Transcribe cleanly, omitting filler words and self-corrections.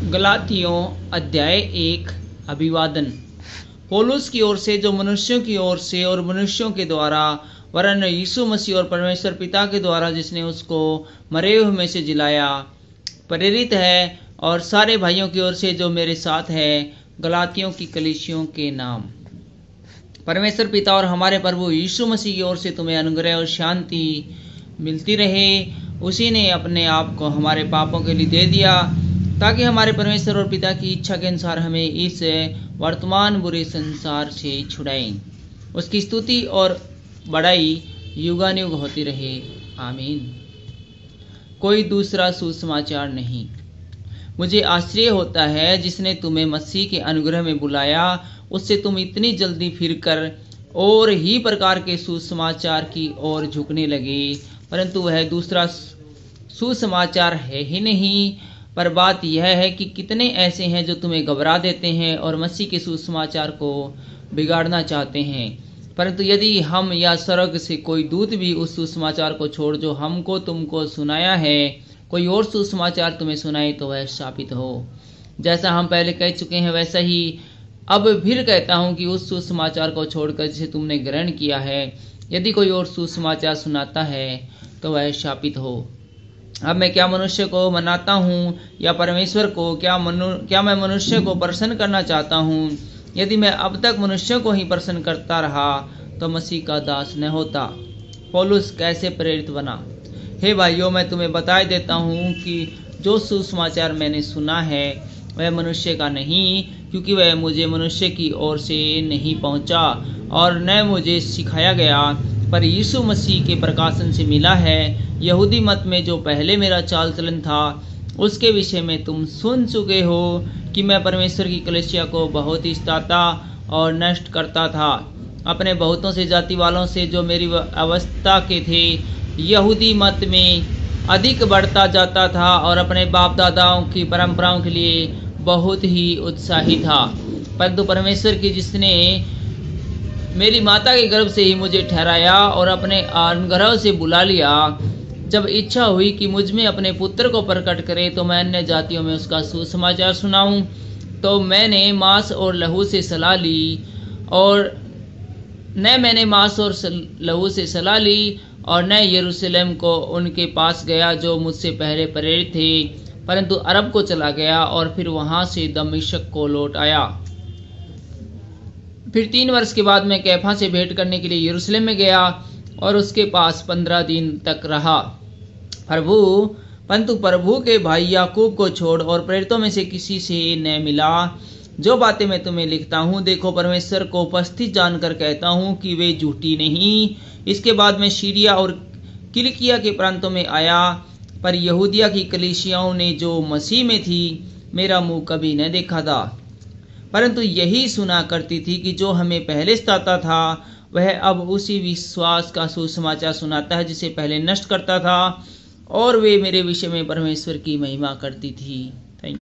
गलातियों अध्याय 1 अभिवादन। पौलुस की ओर से, जो मनुष्यों की ओर से और मनुष्यों के द्वारा वरन यीशु मसीह और परमेश्वर पिता के द्वारा जिसने उसको मरे हुए में से जिलाया प्रेरित है, और सारे भाइयों की ओर से जो मेरे साथ है, गलातियों की कलीसियों के नाम। परमेश्वर पिता और हमारे प्रभु यीशु मसीह की ओर से तुम्हें अनुग्रह और शांति मिलती रहे। उसी ने अपने आप को हमारे पापों के लिए दे दिया ताकि हमारे परमेश्वर और पिता की इच्छा के अनुसार हमें इस वर्तमान बुरे संसार से छुड़ाएं। उसकी स्तुति और बड़ाई युगानुयुग होती रहे। आमीन। कोई दूसरा सुसमाचार नहीं। मुझे आश्चर्य होता है, जिसने तुम्हें मसीह के अनुग्रह में बुलाया उससे तुम इतनी जल्दी फिरकर और ही प्रकार के सुसमाचार की ओर झुकने लगे, परंतु वह दूसरा सुसमाचार है ही नहीं। पर बात यह है कि कितने ऐसे हैं जो तुम्हें घबरा देते हैं और मसीह के सुसमाचार को बिगाड़ना चाहते हैं। परंतु यदि हम या स्वर्ग से कोई दूत भी उस सुसमाचार को छोड़ जो हमको तुमको सुनाया है, कोई और सुसमाचार तुम्हें सुनाए, तो वह शापित हो। जैसा हम पहले कह चुके हैं, वैसा ही अब फिर कहता हूं कि उस सुसमाचार को छोड़कर जिसे तुमने ग्रहण किया है, यदि कोई और सुसमाचार सुनाता है तो वह शापित हो। अब मैं क्या मनुष्य को मनाता हूँ या परमेश्वर को? क्या मैं मनुष्य को प्रसन्न करना चाहता हूँ? यदि मैं अब तक मनुष्य को ही प्रसन्न करता रहा तो मसीह का दास न होता। पौलुस कैसे प्रेरित बना? हे भाइयों, मैं तुम्हें बता देता हूँ कि जो सुसमाचार मैंने सुना है वह मनुष्य का नहीं, क्योंकि वह मुझे मनुष्य की ओर से नहीं पहुँचा और न मुझे सिखाया गया, पर यीशु मसीह के प्रकाशन से मिला है। यहूदी मत में जो पहले मेरा चाल चलन था, उसके विषय में तुम सुन चुके हो कि मैं परमेश्वर की कलीसिया को बहुत ही सताता और नष्ट करता था। अपने बहुतों से जाति वालों से जो मेरी अवस्था के थे, यहूदी मत में अधिक बढ़ता जाता था और अपने बाप दादाओं की परंपराओं के लिए बहुत ही उत्साही था। परंतु परमेश्वर की, जिसने मेरी माता के गर्भ से ही मुझे ठहराया और अपने अनुग्रह से बुला लिया, जब इच्छा हुई कि मुझ में अपने पुत्र को प्रकट करे तो मैं अन्य जातियों में उसका सुसमाचार सुनाऊं, तो मैंने मांस और लहू से सलाह ली और न यरूशलेम को उनके पास गया जो मुझसे पहले प्रेरित थे, परंतु अरब को चला गया और फिर वहां से दमिश्क को लौट आया। फिर 3 वर्ष के बाद मैं कैफा से भेंट करने के लिए यरूशलेम में गया और उसके पास 15 दिन तक रहा। परंतु प्रभु के भाई याकूब को छोड़ और प्रेरितों में से किसी से न मिला। जो बातें मैं तुम्हें लिखता हूँ, देखो, परमेश्वर को उपस्थित जानकर कहता हूँ कि वे झूठी नहीं। इसके बाद मैं सीरिया और किलिकिया के प्रांतों में आया, पर यहूदिया की कलीसियाओं ने जो मसीह में थी मेरा मुंह कभी न देखा था, परंतु यही सुना करती थी कि जो हमें पहले सताता था वह अब उसी विश्वास का सुसमाचार सुनाता है जिसे पहले नष्ट करता था, और वे मेरे विषय में परमेश्वर की महिमा करती थी।